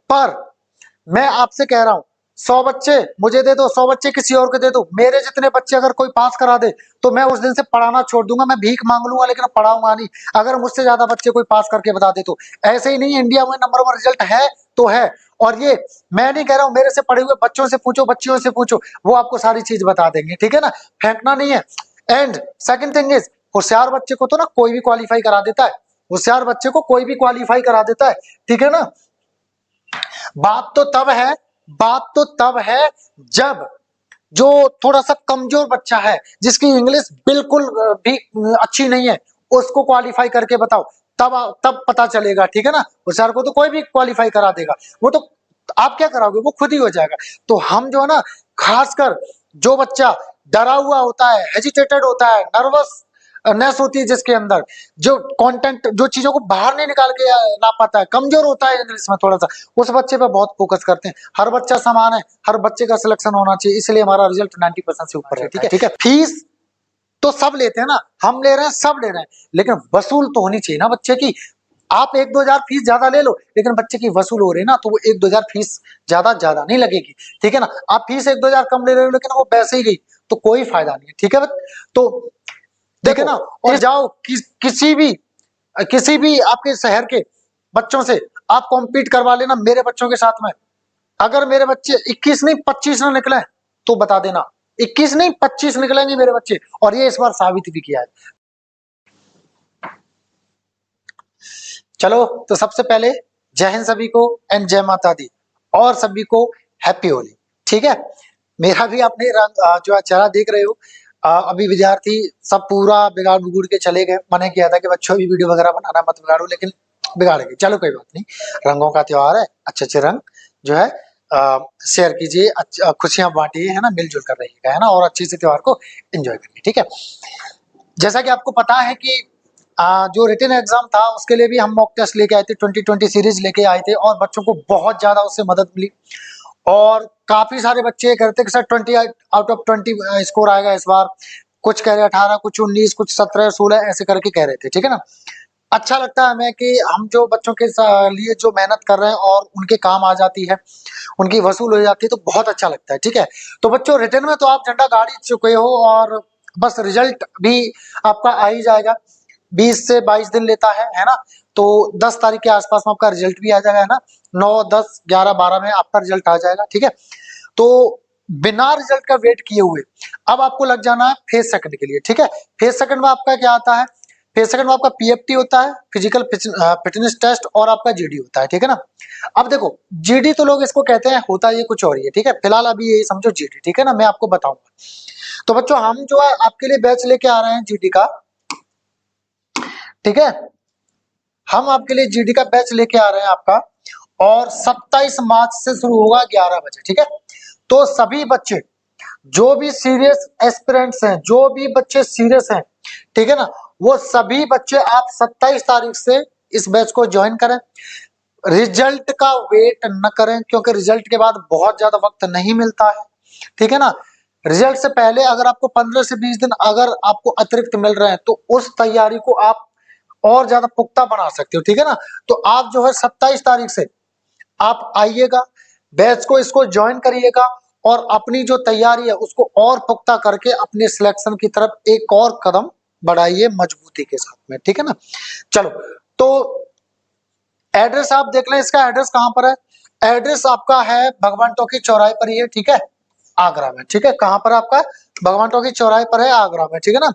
पर मैं आपसे कह रहा हूं 100 बच्चे मुझे दे दो, 100 बच्चे किसी और को दे दो, मेरे जितने बच्चे अगर कोई पास करा दे तो मैं उस दिन से पढ़ाना छोड़ दूंगा, मैं भीख मांग लूंगा लेकिन पढ़ाऊंगा नहीं, अगर मुझसे ज्यादा बच्चे कोई पास करके बता दे तो। ऐसे ही नहीं, इंडिया में नंबर 1 रिजल्ट है तो है। और ये मैं नहीं कह रहा हूं, मेरे से पढ़े हुए बच्चों से पूछो, बच्चियों से पूछो, वो आपको सारी चीज बता देंगे, ठीक है ना, फेंकना नहीं है। एंड सेकंड थिंग इज, होशियार बच्चे को तो ना कोई भी क्वालिफाई करा देता है, होशियार बच्चे को कोई भी क्वालिफाई करा देता है, ठीक है ना। बात तो तब है, बात तो तब है जब जो थोड़ा सा कमजोर बच्चा है, जिसकी इंग्लिश बिल्कुल भी अच्छी नहीं है, उसको क्वालिफाई करके बताओ, तब पता चलेगा, ठीक है ना। होशियार को तो कोई भी क्वालिफाई करा देगा, वो तो आप क्या कराओगे, वो खुद ही हो जाएगा। तो हम जो है ना, खासकर जो बच्चा डरा हुआ होता है, हेजिटेटेड होता है, नर्वस नेस होती है जिसके अंदर, जो कंटेंट, जो चीजों को बाहर नहीं निकाल के ला पाता है, कमजोर होता है इंग्लिश में थोड़ा सा, उस बच्चे पे बहुत फोकस करते हैं। हर बच्चा समान है, हर बच्चे का सिलेक्शन होना चाहिए, इसलिए हमारा रिजल्ट 90% से ऊपर है, ठीक है। फीस तो सब लेते हैं ना, हम ले रहे हैं, सब ले रहे हैं, लेकिन वसूल तो होनी चाहिए ना बच्चे की। आप 1-2 हजार फीस ज्यादा ले लो, लेकिन बच्चे की वसूल हो रही है ना, तो वो 1-2 हजार फीस ज्यादा नहीं लगेगी, ठीक है ना। आप फीस 1-2 हजार कम ले रहे हो लेकिन वो पैसे ही गई, तो कोई फायदा नहीं है, ठीक है। तो देखे ना, और जाओ किसी भी आपके शहर के बच्चों से आप कॉम्पीट करवा लेना मेरे बच्चों के साथ में। अगर मेरे बच्चे 21 नहीं 25 ना निकले तो बता देना, 21 नहीं 25 निकलेंगे मेरे बच्चे, और ये इस बार साबित भी किया है। चलो, तो सबसे पहले जय हिंद सभी को एंड जय माता दी, और सभी को हैप्पी होली, ठीक है। मेरा भी अपने रंग जो है चेहरा देख रहे हो, अभी विद्यार्थी सब पूरा बिगाड़ बिगुड़ के चले गए। मैंने किया था कि बच्चों भी वीडियो वगैरह बनाना मत बिगाड़ो, लेकिन बिगाड़ गए। चलो कोई बात नहीं, रंगों का त्योहार है, अच्छे अच्छे रंग जो है शेयर कीजिए, खुशियां बांटिए, है ना, मिलजुल कर रहिएगा, है ना, और अच्छे से त्योहार को एंजॉय करिए, ठीक है। जैसा कि आपको पता है कि जो रिटन एग्जाम था उसके लिए भी हम मॉक टेस्ट लेके आए थे, 2020 सीरीज लेके आए थे, और बच्चों को बहुत ज्यादा उससे मदद मिली, और काफी सारे बच्चे कह रहे थे कि सर 20 आउट ऑफ 20 स्कोर आएगा इस बार, कुछ कह रहे 18, कुछ 19, कुछ 17, 16 ऐसे करके कह रहे थे, ठीक है ना। अच्छा लगता है हमें कि हम जो बच्चों के लिए जो मेहनत कर रहे हैं और उनके काम आ जाती है, उनकी वसूल हो जाती है, तो बहुत अच्छा लगता है, ठीक है। तो बच्चों, रिटर्न में तो आप झंडा गाड़ ही चुके हो, और बस रिजल्ट भी आपका आ ही जाएगा, 20 से 22 दिन लेता है ना। तो 10 तारीख के आसपास में आपका रिजल्ट भी आ जाएगा, है ना, 9, 10, 11, 12 में आपका रिजल्ट आ जाएगा, ठीक है। तो बिना रिजल्ट का वेट किए हुए अब आपको लग जाना है फेज सेकंड के लिए, ठीक है। फेज सेकंड में आपका क्या आता है, फेज सेकंड में आपका पीएफटी होता है, फिजिकल फिटनेस टेस्ट, और आपका जीडी होता है, ठीक है ना। अब देखो, जीडी तो लोग इसको कहते हैं, होता ये कुछ और ही है, ठीक है, फिलहाल अभी यही समझो जीडी, ठीक है ना, मैं आपको बताऊंगा। तो बच्चों, हम जो है आपके लिए बैच लेके आ रहे हैं जीडी का, ठीक है, हम आपके लिए जीडी का बैच लेके आ रहे हैं आपका, और 27 मार्च से शुरू होगा 11 बजे, ठीक है। तो सभी बच्चे जो भी सीरियस एस्पिरेंट्स हैं, जो भी बच्चे सीरियस हैं, ठीक है ना, वो सभी बच्चे आप 27 तारीख से इस बैच को ज्वाइन करें। रिजल्ट का वेट न करें, क्योंकि रिजल्ट के बाद बहुत ज्यादा वक्त नहीं मिलता है, ठीक है ना। रिजल्ट से पहले अगर आपको 15 से 20 दिन अगर आपको अतिरिक्त मिल रहे हैं, तो उस तैयारी को आप और ज्यादा पुख्ता बना सकते हो, ठीक है ना। तो आप जो है 27 तारीख से आप आइएगा, बैच को इसको ज्वाइन करिएगा, और अपनी जो तैयारी है उसको और पुख्ता करके अपने सिलेक्शन की तरफ एक और कदम बढ़ाइए मजबूती के साथ में, ठीक है ना। चलो, तो एड्रेस आप देख लें, इसका एड्रेस कहां पर है। एड्रेस आपका है भगवान टॉकी चौराहे पर ही है, ठीक है, आगरा में, ठीक है। कहां पर आपका, भगवान टॉकी चौराहे पर है, आगरा में, ठीक है ना।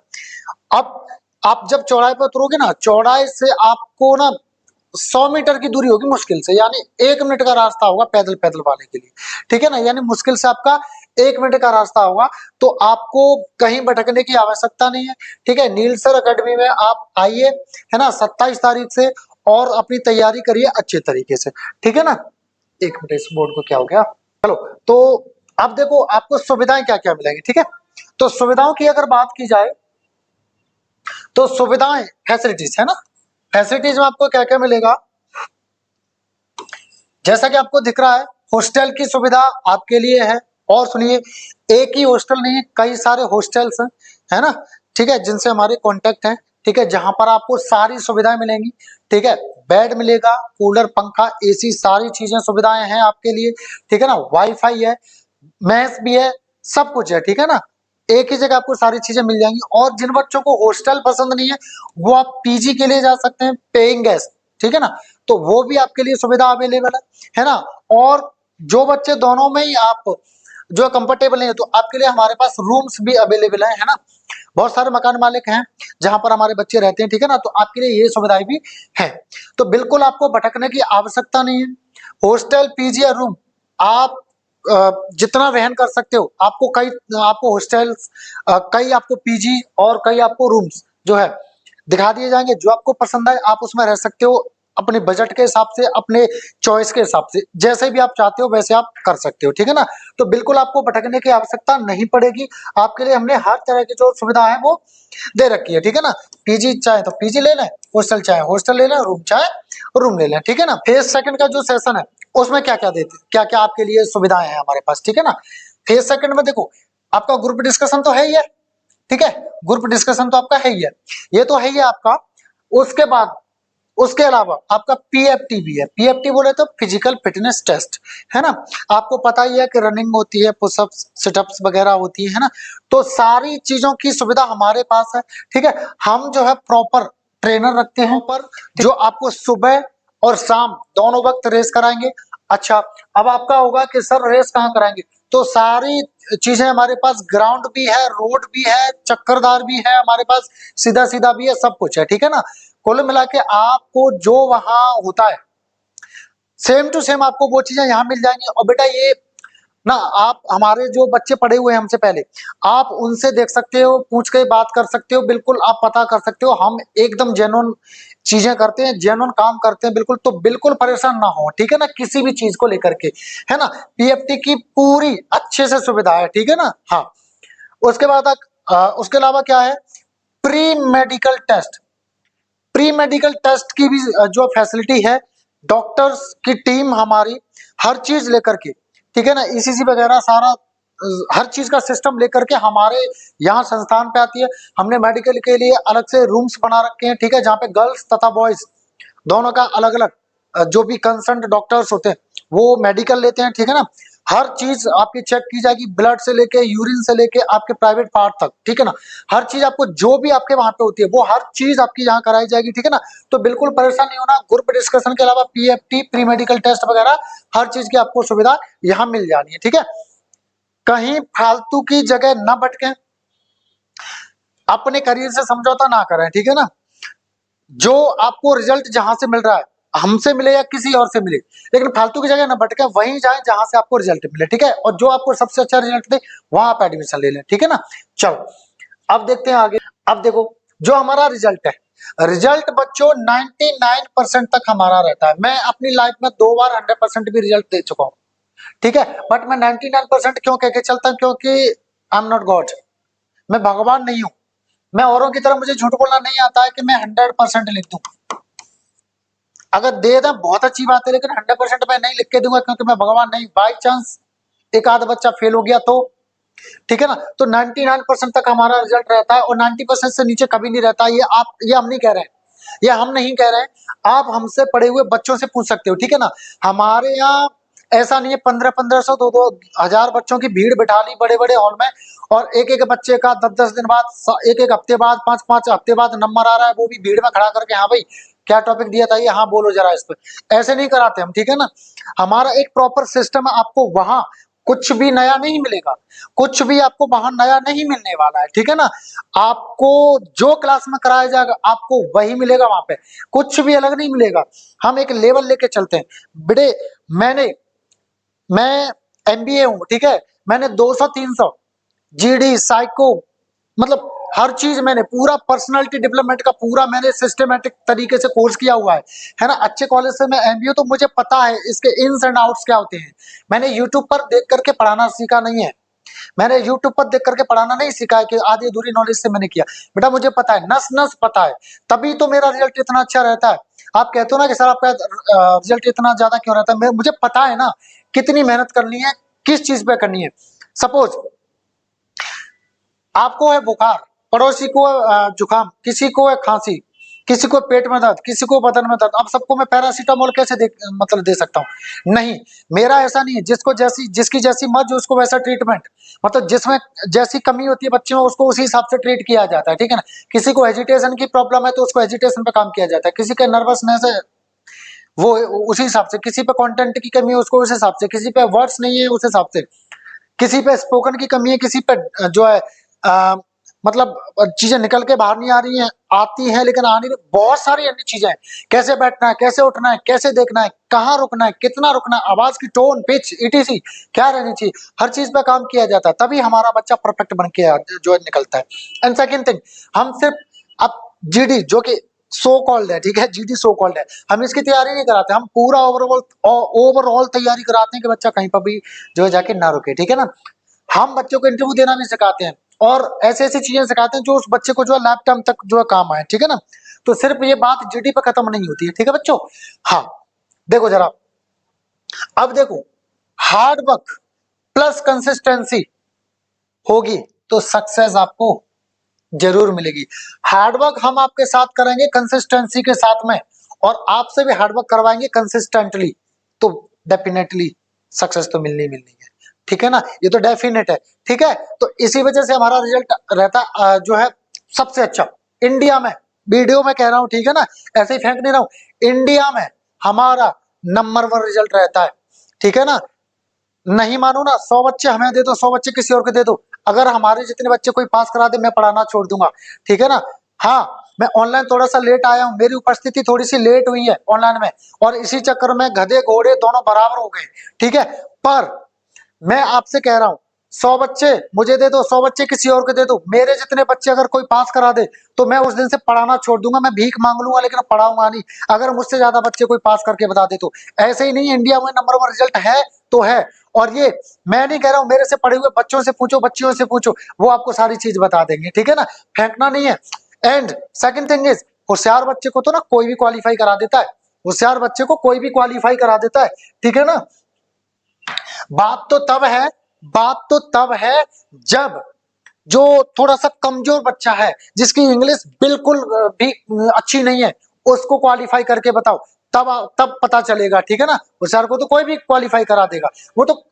अब आप जब चौराहे पर उतरोगे ना, चौराहे से आपको ना 100 मीटर की दूरी होगी मुश्किल से, यानी 1 मिनट का रास्ता होगा पैदल पैदल वाले के लिए, ठीक है ना, यानी मुश्किल से आपका 1 मिनट का रास्ता होगा। तो आपको कहीं भटकने की आवश्यकता नहीं है, ठीक है। नील सर अकेडमी में आप आइए, है ना, 27 तारीख से, और अपनी तैयारी करिए अच्छे तरीके से, ठीक है ना। एक मिनट, इस बोर्ड को क्या हो गया। चलो, तो अब देखो आपको सुविधाएं क्या क्या मिलेंगी, ठीक है। तो सुविधाओं की अगर बात की जाए, तो सुविधाएं, फैसिलिटीज, है ना, फैसिलिटीज में आपको क्या क्या मिलेगा, जैसा कि आपको दिख रहा है, हॉस्टल की सुविधा आपके लिए है। और सुनिए, एक ही हॉस्टल नहीं है, कई सारे हॉस्टल्स हैं, है ना, ठीक है, जिनसे हमारे कांटेक्ट हैं, ठीक है, जहां पर आपको सारी सुविधाएं मिलेंगी। ठीक है, बेड मिलेगा, कूलर, पंखा, एसी, सारी चीजें सुविधाएं हैं आपके लिए। ठीक है ना, वाईफाई है, मैस भी है, सब कुछ है। ठीक है ना, एक ही जगह आपको सारी चीजें मिल जाएंगी। और जिन बच्चों को हॉस्टल पसंद नहीं है वो आप पीजी के लिए जा सकते हैं, पेइंग गेस्ट। ठीक है ना, तो वो भी आपके लिए सुविधा अवेलेबल है ना। और जो बच्चे दोनों में ही आप जो कंफर्टेबल नहीं है तो आपके लिए हमारे पास रूम्स भी अवेलेबल है ना। बहुत सारे मकान मालिक हैं जहां पर हमारे बच्चे रहते हैं। ठीक है ना, तो आपके लिए ये सुविधाएं भी है। तो बिल्कुल आपको भटकने की आवश्यकता नहीं है। हॉस्टल, पीजी या रूम आप जितना वहन कर सकते हो, आपको हॉस्टल्स, कई आपको पीजी और कई आपको रूम्स जो है दिखा दिए जाएंगे। जो आपको पसंद आए आप उसमें रह सकते हो, अपने बजट के हिसाब से, अपने चॉइस के हिसाब से, जैसे भी आप चाहते हो वैसे आप कर सकते हो। ठीक है ना, तो बिल्कुल आपको भटकने की आवश्यकता नहीं पड़ेगी। आपके लिए हमने हर तरह की जो सुविधा है वो दे रखी है। ठीक है ना, पीजी चाहे तो पीजी ले लें, हॉस्टल चाहे हॉस्टल ले लें, रूम चाहे रूम ले लें। ठीक है ना, फेज सेकंड का जो सेशन है उसमें क्या क्या आपके लिए सुविधाएं हैं हमारे पास। ठीक है ना, फेज सेकंड में देखो आपका ग्रुप डिस्कशन तो है ही है। ठीक है, ग्रुप डिस्कशन तो आपका है ही है, ये तो है ही है आपका। उसके बाद उसके अलावा आपका पीएफटी भी है। पीएफटी बोले तो फिजिकल फिटनेस टेस्ट है ना। आपको पता ही है कि रनिंग होती है, पुशअप्स, सिटअप्स वगैरह होती है ना। तो सारी चीजों की सुविधा हमारे पास है। ठीक है, हम जो है प्रॉपर ट्रेनर रखते हैं पर जो आपको सुबह और शाम दोनों वक्त रेस कराएंगे। अच्छा, अब आपका होगा कि सर रेस कहाँ कराएंगे, तो सारी चीजें हमारे पास, ग्राउंड भी है, रोड भी है, चक्करदार भी है हमारे पास, सीधा सीधा भी है, सब कुछ है। ठीक है ना, कुल मिला के आपको जो वहां होता है सेम टू सेम आपको वो चीजें यहाँ मिल जाएंगी। और बेटा ये ना, आप हमारे जो बच्चे पढ़े हुए हैं हमसे पहले, आप उनसे देख सकते हो, पूछ के बात कर सकते हो, बिल्कुल आप पता कर सकते हो। हम एकदम जेन्युइन चीजें करते हैं, जेन्युइन काम करते हैं बिल्कुल। तो बिल्कुल परेशान ना हो। ठीक है ना, किसी भी चीज को लेकर के, है ना। पीएफटी की पूरी अच्छे से सुविधा है। ठीक है ना। हाँ, उसके बाद उसके अलावा क्या है, pre medical test. Pre medical test की भी जो फैसिलिटी है, डॉक्टर्स की टीम हमारी हर चीज लेकर के, ठीक है ना, ईसीजी वगैरह सारा हर चीज का सिस्टम लेकर के हमारे यहाँ संस्थान पे आती है। हमने मेडिकल के लिए अलग से रूम्स बना रखे हैं। ठीक है, जहाँ पे गर्ल्स तथा बॉयज दोनों का अलग अलग जो भी कंसर्न डॉक्टर्स होते हैं वो मेडिकल लेते हैं। ठीक है ना, हर चीज आपकी चेक की जाएगी, ब्लड से लेके, यूरिन से लेके, आपके प्राइवेट पार्ट तक। ठीक है ना, हर चीज आपको जो भी आपके वहां पे होती है वो हर चीज आपकी यहाँ कराई जाएगी। ठीक है ना, तो बिल्कुल परेशान नहीं होना। ग्रुप डिस्कशन के अलावा पीएफटी, प्री मेडिकल टेस्ट वगैरह हर चीज की आपको सुविधा यहाँ मिल जानी है। ठीक है, कहीं फालतू की जगह न भटके, अपने करियर से समझौता ना करें। ठीक है ना, जो आपको रिजल्ट जहां से मिल रहा है, हमसे मिले या किसी और से मिले, लेकिन फालतू की जगह ना भटके, वहीं जाए जहां से आपको रिजल्ट मिले। ठीक है, और जो आपको सबसे अच्छा रिजल्ट दे वहां आप एडमिशन ले लें। ठीक है ना, चलो अब देखते हैं आगे। अब देखो जो हमारा रिजल्ट है, रिजल्ट बच्चों 99% तक हमारा रहता है। मैं अपनी लाइफ में 2 बार 100% भी रिजल्ट दे चुका हूँ। ठीक है, बट मैं 99% क्यों कह के चलता हूँ, क्योंकि आई एम नॉट गॉड, मैं भगवान नहीं हूँ। मैं औरों की तरह मुझे झूठ बोलना नहीं आता है कि मैं 100% लिख दूं। अगर दे दें बहुत अच्छी बात है, लेकिन 100% मैं नहीं लिख के दूंगा, क्योंकि मैं भगवान नहीं। बाई चांस एक आध बच्चा फेल हो गया तो, ठीक है ना, तो 99% तक हमारा रिजल्ट रहता है और 90% से नीचे कभी नहीं रहता। ये हम नहीं कह रहे हैं, ये हम नहीं कह रहे हैं, आप हमसे पढ़े हुए बच्चों से पूछ सकते हो। ठीक है ना, हमारे यहाँ ऐसा नहीं है 1500 2 हजार बच्चों की भीड़ बिठा ली बड़े बड़े हॉल में, और एक एक बच्चे का 10 दिन बाद, एक एक हफ्ते बाद, 5 हफ्ते बाद नंबर आ रहा है, वो भी भीड़ में खड़ा करके, हाँ भाई क्या टॉपिक दिया था ये, हाँ बोलो जरा इस पे। ऐसे नहीं कराते हम। ठीक है ना, हमारा एक प्रॉपर सिस्टम है। आपको वहां कुछ भी नया नहीं मिलेगा, कुछ भी आपको वहां नया नहीं मिलने वाला है। ठीक है ना, आपको जो क्लास में कराया जाएगा आपको वही मिलेगा वहां पे, कुछ भी अलग नहीं मिलेगा। हम एक लेवल लेके चलते हैं बेटे। मैं एमबीए हूँ। ठीक है, मैंने 200 300 जीडी, साइको, मतलब हर चीज मैंने पूरा पर्सनालिटी डेवलपमेंट का पूरा मैंने सिस्टमेटिक तरीके से कोर्स किया हुआ है ना। अच्छे कॉलेज से मैं एमबीए, तो मुझे पता है इसके इन्स एंड आउट्स क्या होते हैं। मैंने यूट्यूब पर देख करके पढ़ाना सीखा नहीं है, मैंने यूट्यूब पर देख करके पढ़ाना नहीं सीखा है कि आधी अधूरी नॉलेज से मैंने किया। बेटा मुझे पता है, नस नस पता है, तभी तो मेरा रिजल्ट इतना अच्छा रहता है। आप कहते हो ना कि सर आपका रिजल्ट इतना ज्यादा क्यों रहता है, मुझे पता है ना कितनी मेहनत करनी है, किस चीज पे करनी है। सपोज आपको है बुखार पड़ोसी को जुकाम, किसी को है खांसी, किसी को पेट में दर्द, किसी को बदन में दर्द। अब सबको मैं पैरासीटामोल कैसे मतलब दे सकता हूँ? नहीं, मेरा ऐसा नहीं है। जिसको जैसी, जिसकी जैसी मर्ज उसको वैसा ट्रीटमेंट, मतलब जिसमें जैसी कमी होती है बच्चे में उसको उसी हिसाब से ट्रीट किया जाता है, ठीक है ना। किसी को एजिटेशन की प्रॉब्लम है तो उसको एजिटेशन पे काम किया जाता है, किसी के नर्वसनेस है वो उसी हिसाब से, किसी पे कंटेंट की कमी है उसको उस हिसाब से, किसी पे वर्ड्स नहीं है उस हिसाब से, किसी पे स्पोकन की कमी है, किसी पे जो है मतलब चीजें निकल के बाहर नहीं आ रही हैं, आती हैं लेकिन आ नहीं रही, बहुत सारी अन्य चीजें हैं। कैसे बैठना है, कैसे उठना है, कैसे देखना है, कहाँ रुकना है, कितना रुकना है, आवाज की टोन, पिच, ईटीसी क्या रहनी चाहिए, हर चीज पे काम किया जाता है, तभी हमारा बच्चा परफेक्ट बन के जो है निकलता है। एंड सेकंड थिंग, हम सिर्फ अब जीडी जो कि सो कॉल्ड है, ठीक है, जीडी सो कॉल्ड है, हम इसकी तैयारी नहीं कराते, हम पूरा ओवरऑल तैयारी कराते हैं कि बच्चा कहीं पर भी जो है जाके ना रुके, ठीक है ना। हम बच्चों को इंटरव्यू देना भी सिखाते हैं और ऐसे ऐसी चीजें सिखाते हैं जो उस बच्चे को जो है लाइफ टाइम तक जो है काम आए, ठीक है ना। तो सिर्फ ये बात जीडी पे खत्म नहीं होती है, ठीक है बच्चों। हाँ, देखो जरा, अब देखो, हार्ड वर्क प्लस कंसिस्टेंसी होगी तो सक्सेस आपको जरूर मिलेगी। हार्डवर्क हम आपके साथ करेंगे कंसिस्टेंसी के साथ में, और आपसे भी हार्डवर्क करवाएंगे कंसिस्टेंटली, तो डेफिनेटली सक्सेस तो मिलनी मिलनी है, ठीक है ना, ये तो डेफिनेट है, ठीक है। तो इसी वजह से हमारा रिजल्ट रहता जो है सबसे अच्छा इंडिया में, वीडियो में कह रहा हूं, ठीक है ना, ऐसे ही फेंक नहीं रहा हूं, इंडिया में हमारा नंबर 1 रिजल्ट रहता है, ठीक है ना। नहीं मानो ना, 100 बच्चे हमें दे दो, 100 बच्चे किसी और को दे दो, अगर हमारे जितने बच्चे कोई पास करा दे मैं पढ़ाना छोड़ दूंगा, ठीक है ना। हाँ, मैं ऑनलाइन थोड़ा सा लेट आया हूँ, मेरी उपस्थिति थोड़ी सी लेट हुई है ऑनलाइन में, और इसी चक्कर में गधे घोड़े दोनों बराबर हो गए, ठीक है। पर मैं आपसे कह रहा हूं, 100 बच्चे मुझे दे दो, 100 बच्चे किसी और को दे दो, मेरे जितने बच्चे अगर कोई पास करा दे तो मैं उस दिन से पढ़ाना छोड़ दूंगा, मैं भीख मांग लूंगा लेकिन पढ़ाऊंगा नहीं, अगर मुझसे ज्यादा बच्चे कोई पास करके बता दे तो। ऐसे ही नहीं, इंडिया में नंबर 1 रिजल्ट है तो है, और ये मैं नहीं कह रहा हूं, मेरे से पढ़े हुए बच्चों से पूछो, बच्चियों से पूछो, वो आपको सारी चीज बता देंगे, ठीक है ना, फेंकना नहीं है। एंड सेकंड थिंग इज, होशियार बच्चे को तो ना कोई भी क्वालिफाई करा देता है, होशियार बच्चे को कोई भी क्वालिफाई करा देता है, ठीक है ना। बात तो तब है, बात तो तब है जब जो थोड़ा सा कमजोर बच्चा है, जिसकी इंग्लिश बिल्कुल भी अच्छी नहीं है, उसको क्वालिफाई करके बताओ, तब पता चलेगा, ठीक है ना। होशियार को तो कोई भी क्वालिफाई करा देगा, वो तो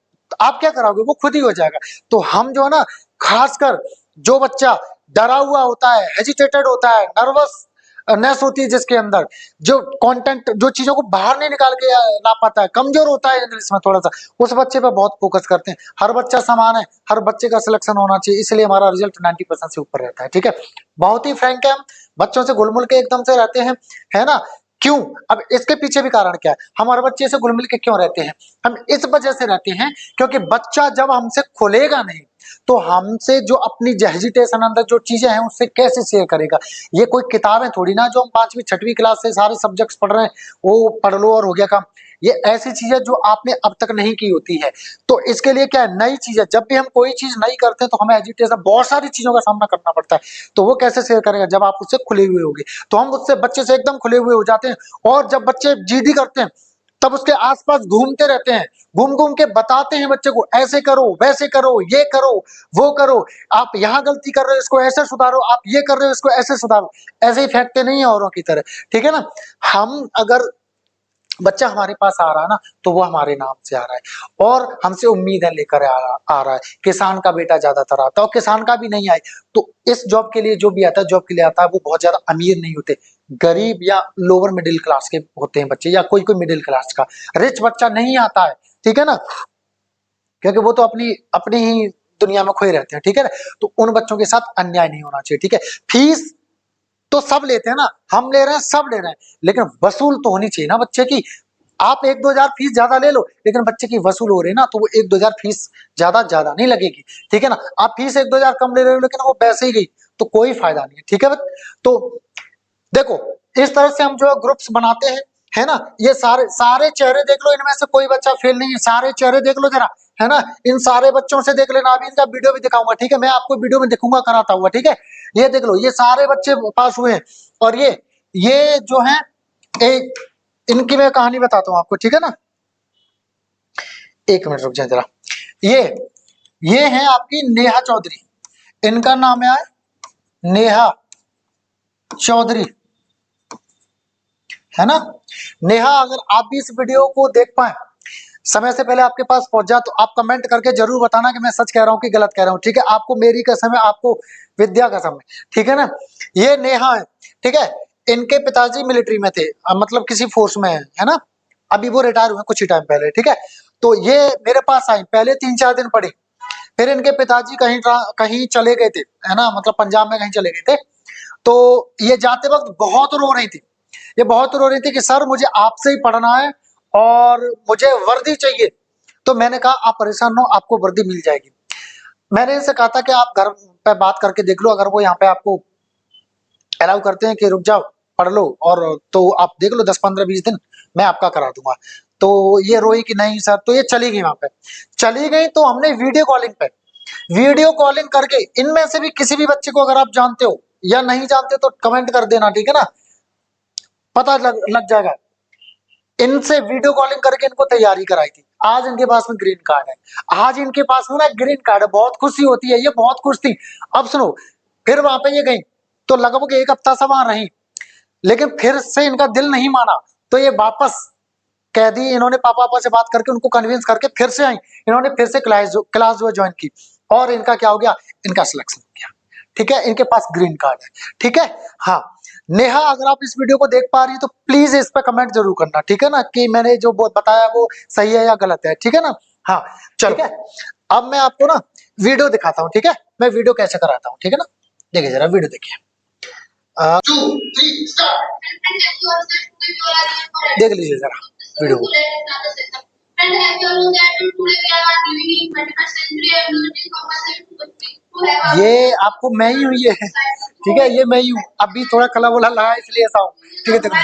आप क्या कराओगे, वो खुद ही हो जाएगा। तो हम जो है ना, खासकर जो बच्चा डरा हुआ होता है, हेजिटेटेड होता है, नर्वस नेस होती है जिसके अंदर, जो कंटेंट, जो चीजों को बाहर नहीं निकाल के ला पाता है, कमजोर होता है इंग्लिश में थोड़ा सा, उस बच्चे पे बहुत फोकस करते हैं। हर बच्चा समान है, हर बच्चे का सिलेक्शन होना चाहिए, इसलिए हमारा रिजल्ट 90% से ऊपर रहता है, ठीक है। बहुत ही फ्रैंक है हम, बच्चों से घुल-मिल के एकदम से रहते हैं, है ना। क्यों? अब इसके पीछे भी कारण क्या है, हम हर बच्चे से घुल-मिल के क्यों रहते हैं? हम इस वजह से रहते हैं क्योंकि बच्चा जब हमसे खुलेगा नहीं तो हमसे जो अपनी हेजिटेशन अंदर जो चीजें हैं उससे कैसे शेयर करेगा। ये कोई किताबें थोड़ी ना जो हम 5वीं 6वीं क्लास से सारे सब्जेक्ट्स पढ़ रहे हैं, वो पढ़ लो और हो गया काम। ये ऐसी चीजें जो आपने अब तक नहीं की होती है, तो इसके लिए क्या है, नई चीजें, जब भी हम कोई चीज नई करते हैं तो हमें एजिटेशन, बहुत सारी चीजों का सामना करना पड़ता है, तो वो कैसे शेयर करेगा जब आप उससे खुले हुए होगे। तो हम उससे, बच्चे से एकदम खुले हुए हो जाते हैं, और जब बच्चे जिद्दी करते हैं तब उसके आसपास घूमते रहते हैं, घूम घूम के बताते हैं बच्चे को, ऐसे करो, वैसे करो, ये करो, वो करो, आप यहाँ गलती कर रहे हो, इसको ऐसे सुधारो, आप ये कर रहे हो, इसको ऐसे सुधारो, ऐसे ही फेंकते नहीं है औरों की तरह, ठीक है ना। हम अगर बच्चा हमारे पास आ रहा है ना तो वो हमारे नाम से आ रहा है, और हमसे उम्मीदें लेकर आ रहा है। किसान का बेटा ज्यादातर आता है, और किसान का भी नहीं आए तो इस जॉब के लिए जो भी आता है, जॉब के लिए आता है, वो बहुत ज्यादा अमीर नहीं होते, गरीब या लोअर मिडिल क्लास के होते हैं बच्चे, या कोई कोई मिडिल क्लास का। रिच बच्चा नहीं आता है, ठीक है ना, क्योंकि वो तो अपनी अपनी ही दुनिया में खोए रहते हैं, ठीक है ना। तो उन बच्चों के साथ अन्याय नहीं होना चाहिए, ठीक है। फीस तो सब लेते हैं ना, हम ले रहे हैं, सब ले रहे हैं, लेकिन वसूल तो होनी चाहिए ना बच्चे की। आप 1-2 हजार फीस ज्यादा ले लो, लेकिन बच्चे की वसूल हो रही है ना, तो वो 1-2 हजार फीस ज्यादा ज्यादा नहीं लगेगी, ठीक है ना। आप फीस 1-2 हजार कम ले रहे हो लेकिन वो पैसे ही गई, तो कोई फायदा नहीं है, ठीक है। तो देखो, इस तरह से हम जो ग्रुप्स बनाते हैं, है ना। ये सारे सारे चेहरे देख लो, इनमें से कोई बच्चा फेल नहीं है, सारे चेहरे देख लो जरा, है ना। इन सारे बच्चों से देख लेना, अभी इनका वीडियो भी दिखाऊंगा, ठीक है, मैं आपको वीडियो में दिखूंगा कराता हुआ, ठीक है। ये देख लो, ये सारे बच्चे पास हुए हैं, और ये जो है इनकी मैं कहानी बताता हूँ आपको, ठीक है ना। एक मिनट रुक जाए जरा। ये ये है आपकी नेहा चौधरी, इनका नाम है नेहा चौधरी, है ना। नेहा, अगर आप भी इस वीडियो को देख पाए, समय से पहले आपके पास पहुंच जाए, तो आप कमेंट करके जरूर बताना कि मैं सच कह रहा हूं कि गलत कह रहा हूं, ठीक है। आपको मेरी कसम है, आपको विद्या कसम है, ठीक है ना। ये नेहा है, ठीक है। इनके पिताजी मिलिट्री में थे, मतलब किसी फोर्स में है ना। अभी वो रिटायर हुए कुछ ही टाइम पहले, ठीक है। तो ये मेरे पास आई, पहले 3-4 दिन पढ़ी, फिर इनके पिताजी कहीं कहीं चले गए थे, है ना, मतलब पंजाब में कहीं चले गए थे। तो ये जाते वक्त बहुत रो रही थी, ये बहुत रो रही थी कि सर मुझे आपसे ही पढ़ना है और मुझे वर्दी चाहिए। तो मैंने कहा आप परेशान हो, आपको वर्दी मिल जाएगी। मैंने इनसे कहा था कि आप घर पे बात करके देख लो, अगर वो यहाँ पे आपको अलाउ करते हैं कि रुक जाओ पढ़ लो, और तो आप देख लो 10-15-20 दिन मैं आपका करा दूंगा। तो ये रोई कि नहीं सर, तो ये चली गई वहां पे। चली गई तो हमने वीडियो कॉलिंग करके, इनमें से भी किसी भी बच्चे को अगर आप जानते हो या नहीं जानते तो कमेंट कर देना, ठीक है ना, पता लग जाएगा। इनसे वीडियो कॉलिंग करके इनको तैयारी कराई थी। आज इनके पास में ग्रीन कार्ड है, आज इनके पास में ना ग्रीन कार्ड है, बहुत खुशी होती है, ये बहुत खुश थी। अब सुनो, फिर वहां पे ये गई, तो लगभग 1 हफ्ता से वहां रही, लेकिन फिर से इनका दिल नहीं माना, तो ये वापस कह दी। इन्होंने पापा पापा से बात करके उनको कन्विंस करके फिर से आई, इन्होंने फिर से क्लास जो ज्वाइन की, और इनका क्या हो गया, इनका सिलेक्शन हो गया, ठीक है। इनके पास ग्रीन कार्ड है, ठीक है। हाँ, नेहा, अगर आप इस वीडियो को देख पा रही है तो प्लीज इस पे कमेंट जरूर करना, ठीक है ना, कि मैंने जो बताया वो सही है या गलत है, ठीक है ना। हाँ, चलो, ठीक है। अब मैं आपको ना वीडियो दिखाता हूँ, ठीक है, मैं वीडियो कैसे कराता हूँ, ठीक है ना। देखिए जरा वीडियो देखिए। 2, 3 स्टार्ट। देख लीजिए जरा वीडियो। ये आपको मैं ही हूँ, ये ठीक है, ये मैं ही हूँ। अभी थोड़ा कला बोला लगा इसलिए ऐसा हूँ, ठीक है। देखो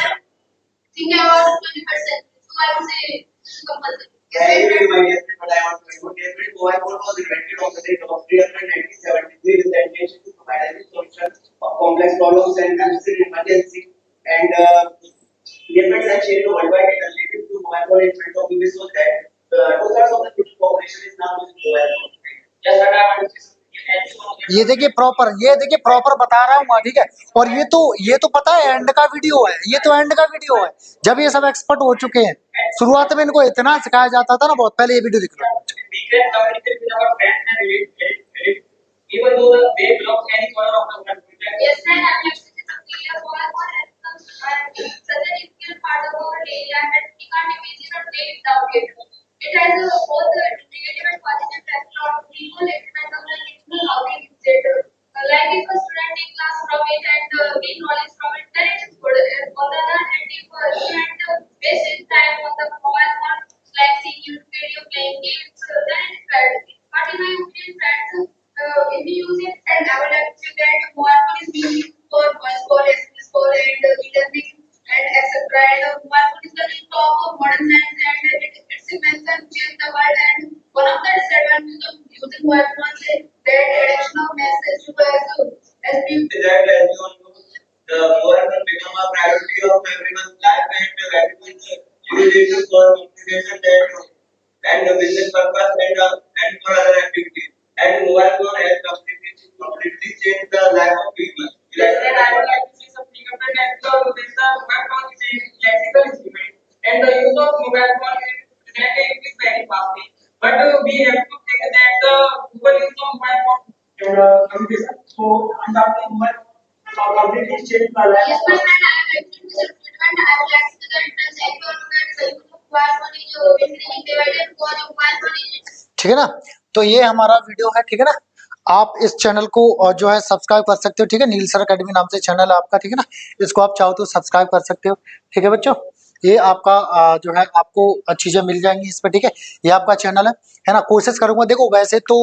complex problems and necessary emergency and different such worldwide related to mobile phone in front of this was that two-thirds of the total population is now using mobile phone. Just like I want to ये देखिए proper बता रहा हूँ, ठीक है। और ये तो पता है एंड का वीडियो है, ये तो एंड का वीडियो है, जब ये सब एक्सपर्ट हो चुके हैं। शुरुआत में इनको इतना सिखाया जाता था ना, बहुत पहले। ये वीडियो देख लो। Even though the wave blocks any corner of the world. Yes, sir. I'm actually familiar with and certain integral part of our daily life that we can't imagine or play without it. It has both negative and positive effects on people, and on the people how they use it. Like if a student takes class from it and gain knowledge from it, then it is good. On the other hand, if a student wastes his time on the mobile phone, like seeing YouTube video, playing games, then it is bad. But in my opinion, friends, if we use it, and I would like to say that mobile phone is being used for voice call, SMS call, and e-learning, and etc. And mobile phone is the top of modern science, and its invention changed the world. And one of the disadvantages of using mobile phones is that addiction of message to as people. That as you all know, the mobile phone become a priority of everyone's life, and everyone uses it for communication and business purpose and for other activities. And mobile phone has completely changed the life of people. Yes, and I would like to say something about that. So, this mobile phone is a classical instrument, and the use of mobile phone is very fast. But we have to think that the use of mobile phone communication. So, undoubtedly, mobile phone completely changed the life. Yes, but I would like to say and I would like to say that the mobile phone is basically divided for the mobile phone is. ठीक है ना। तो ये हमारा video है, ठीक है ना। आप इस चैनल को जो है सब्सक्राइब कर सकते हो, ठीक है। नील सर अकेडमी नाम से चैनल है आपका, ठीक है ना। इसको आप चाहो तो सब्सक्राइब कर सकते हो, ठीक है बच्चों। ये आपका जो है आपको चीजें मिल जाएंगी इस पर, ठीक है। ये आपका चैनल है ना। कोशिश करूंगा, देखो वैसे तो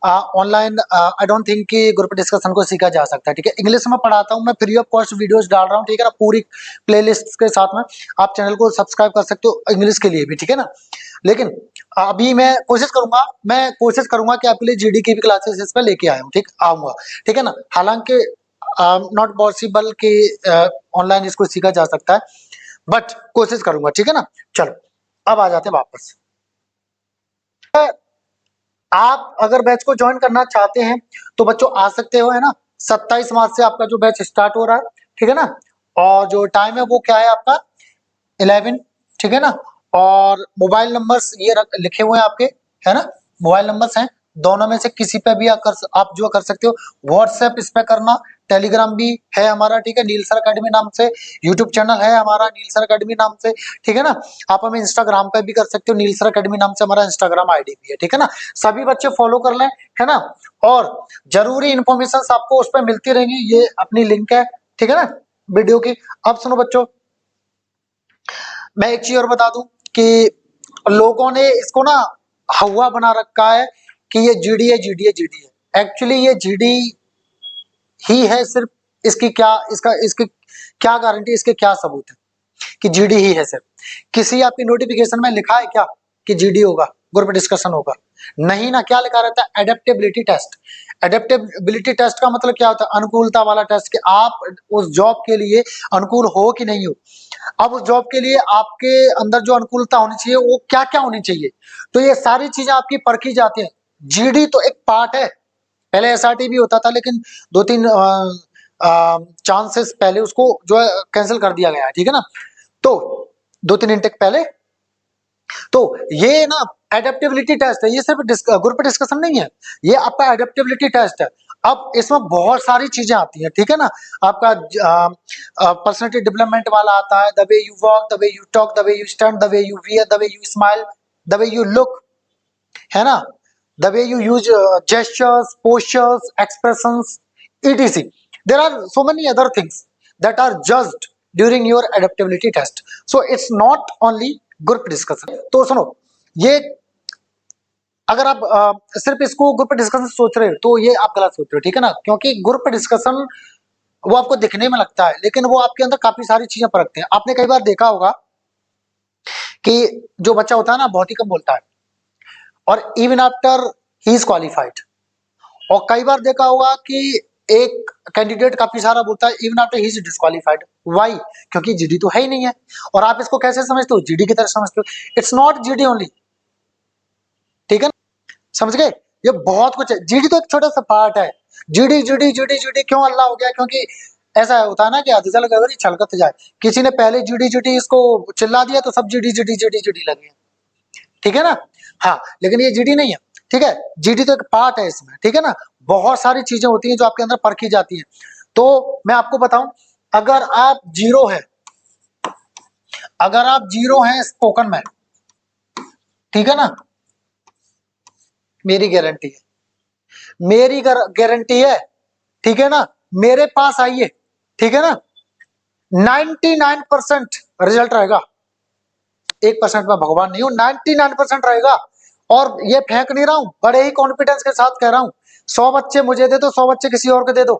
ऑनलाइन आई डोंट थिंक कि ग्रुप डिस्कशन को सीखा जा सकता है, ठीक है। इंग्लिश में पढ़ाता हूँ मैं, फ्री ऑफ कॉस्ट वीडियोस डाल रहा हूँ, ठीक है ना, पूरी प्लेलिस्ट के साथ में। आप चैनल को सब्सक्राइब कर सकते हो इंग्लिश के लिए भी, ठीक है ना। लेकिन अभी मैं कोशिश करूंगा कि आपके लिए जीडी की भी क्लासेस इस पर लेके आऊंगा, ठीक है ना। हालांकि नॉट पॉसिबल कि ऑनलाइन इसको सीखा जा सकता है, बट कोशिश करूंगा, ठीक है ना। चलो अब आ जाते हैं वापस। आप अगर बैच को ज्वाइन करना चाहते हैं तो बच्चों आ सकते हो, है ना। 27 मार्च से आपका जो बैच स्टार्ट हो रहा है, ठीक है ना। और जो टाइम है वो क्या है आपका 11, ठीक है ना। और मोबाइल नंबर्स ये लिखे हुए हैं आपके, है ना, मोबाइल नंबर्स हैं, दोनों में से किसी पे भी आप जो कर सकते हो। व्हाट्सएप इस पे करना, टेलीग्राम भी है हमारा, ठीक है, नील सर अकेडमी नाम से। यूट्यूब चैनल है हमारा नील सर अकेडमी नाम से, ठीक है ना। आप हमें इंस्टाग्राम पे भी कर सकते हो, नील सर अकेडमी नाम से हमारा इंस्टाग्राम आईडी भी है, ठीक है ना। सभी बच्चे फॉलो कर लें, है ना। और जरूरी इंफॉर्मेशन आपको उस पर मिलती रहेंगी, ये अपनी लिंक है, ठीक है ना, वीडियो की। अब सुनो बच्चों, मैं एक चीज और बता दूं कि लोगों ने इसको ना हवा बना रखा है कि ये जीडी है, जीडी है, जीडी है। एक्चुअली ये जीडी ही है सिर्फ, इसकी क्या गारंटी, इसके क्या सबूत है कि जीडी ही है सिर्फ। किसी आपकी नोटिफिकेशन में लिखा है क्या कि जीडी होगा, ग्रुप डिस्कशन होगा? नहीं ना। क्या लिखा रहता है? Adaptability test. एडेप्टेबिलिटी टेस्ट का मतलब क्या होता है? अनुकूलता वाला टेस्ट, कि आप उस जॉब के लिए अनुकूल हो कि नहीं हो। अब उस जॉब के लिए आपके अंदर जो अनुकूलता होनी चाहिए वो क्या क्या होनी चाहिए, तो ये सारी चीजें आपकी परखी जाती हैं। जीडी तो एक पार्ट है, पहले एसआरटी भी होता था, लेकिन 2-3 चांसेस पहले उसको जो है कैंसिल कर दिया गया है, ठीक है ना। तो 2-3 इंटेक पहले, तो ये ना एडेप्टेबिलिटी टेस्ट है, ये सिर्फ ग्रुप डिस्कशन नहीं है, ये आपका एडेप्टेबिलिटी टेस्ट है। अब इसमें बहुत सारी चीजें आती हैं, ठीक है ना। आपका पर्सनालिटी डेवलपमेंट वाला आता है, the way you walk, the way you talk, the way you stand, the way you wear, the way you smile, the way you look, है ना, the way you use gestures, postures, expressions, etc. There are so many other things that are judged during your adaptability test. So it's not only group discussion. तो सुनो, ये अगर आप सिर्फ इसको group discussion सोच रहे हो तो ये आप गलत सोच रहे हो, ठीक है ना। क्योंकि ग्रुप डिस्कशन वो आपको दिखने में लगता है, लेकिन वो आपके अंदर काफी सारी चीजें परखते हैं। आपने कई बार देखा होगा कि जो बच्चा होता है ना बहुत ही कम बोलता है, और even after he is qualified. और कई बार देखा होगा कि एक कैंडिडेट काफी सारा बोलता है even after he is disqualified. Why? क्योंकि जीडी तो है ही नहीं है। और आप इसको कैसे समझते हो? जीडी की तरह समझते हो। इट्स नॉट जीडी ओनली, ठीक है ना, समझ गए। ये बहुत कुछ है, जीडी तो एक छोटा सा पार्ट है। जीडी जीडी जीडी जीडी क्यों अल्लाह हो गया? क्योंकि ऐसा होता है ना कि अधजल गगरी छलकत जाए, किसी ने पहले जीडी जीडी इसको चिल्ला दिया तो सब जीडी जीडी जीडी जीडी लगे, ठीक है ना। हाँ, लेकिन ये जीडी नहीं है, ठीक है। जीडी तो एक पार्ट है इसमें, ठीक है ना। बहुत सारी चीजें होती हैं जो आपके अंदर परखी जाती हैं। तो मैं आपको बताऊं, अगर आप जीरो है, अगर आप जीरो हैं स्पोकन में, ठीक है ना, मेरी गारंटी है, मेरी गारंटी है, ठीक है ना, मेरे पास आइए, ठीक है ना, 99% रिजल्ट रहेगा। 1% में भगवान नहीं हूं, 99% रहेगा। और ये फेंक नहीं रहा हूं, बड़े ही कॉन्फिडेंस के साथ कह रहा हूं। 100 बच्चे मुझे दे दो, 100 बच्चे किसी और को दे दो,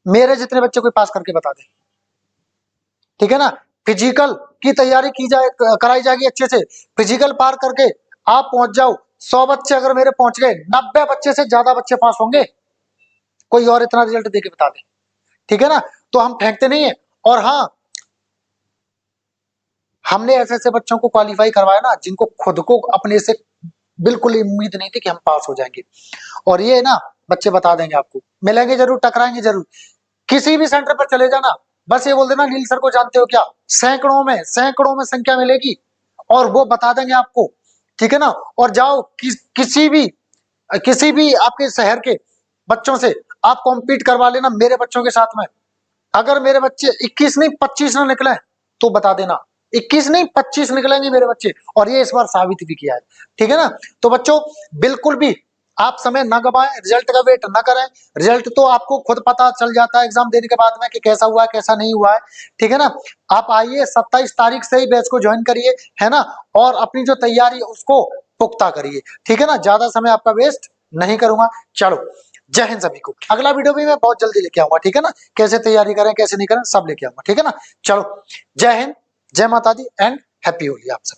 मेरे जितने बच्चे कोई पास करके बता दे, ठीक है ना। फिजिकल की तैयारी की जाए, कराई जाएगी अच्छे से। फिजिकल पार करके आप पहुंच जाओ, 100 बच्चे अगर मेरे पहुंच गए, 90 बच्चे से ज्यादा बच्चे पास होंगे, कोई और इतना रिजल्ट दे के बता दे, ठीक है ना। तो हम फेंकते नहीं है। और हाँ, हमने ऐसे ऐसे बच्चों को क्वालिफाई करवाया ना जिनको खुद को अपने से बिल्कुल उम्मीद नहीं थी कि हम पास हो जाएंगे। और ये ना बच्चे बता देंगे आपको, मिलेंगे जरूर, टकराएंगे जरूर। किसी भी सेंटर पर चले जाना, बस ये बोल देना नील सर को जानते हो क्या, सैकड़ों में संख्या मिलेगी और वो बता देंगे आपको, ठीक है ना। और जाओ किसी भी आपके शहर के बच्चों से आप कॉम्पीट करवा लेना मेरे बच्चों के साथ में। अगर मेरे बच्चे 21 नहीं 25 ना निकले तो बता देना, 21 नहीं 25 निकलेंगे मेरे बच्चे। और ये इस बार साबित भी किया है, ठीक है ना। तो बच्चों बिल्कुल भी आप समय ना गवाएं, रिजल्ट का वेट ना करें। रिजल्ट तो आपको खुद पता चल जाता है एग्जाम देने के बाद में कि कैसा हुआ है कैसा नहीं हुआ है, ठीक है ना। आप आइए 27 तारीख से ही बैच को ज्वाइन करिए, है ना। और अपनी जो तैयारी है उसको पुख्ता करिए, ठीक है ना। ज्यादा समय आपका वेस्ट नहीं करूंगा। चलो, जय हिंद सभी को। अगला वीडियो भी मैं बहुत जल्दी लेके आऊंगा, ठीक है ना। कैसे तैयारी करें कैसे नहीं करें सब लेके आऊंगा, ठीक है ना। चलो, जय हिंद, जय माता दी एंड हैप्पी होली आप सब।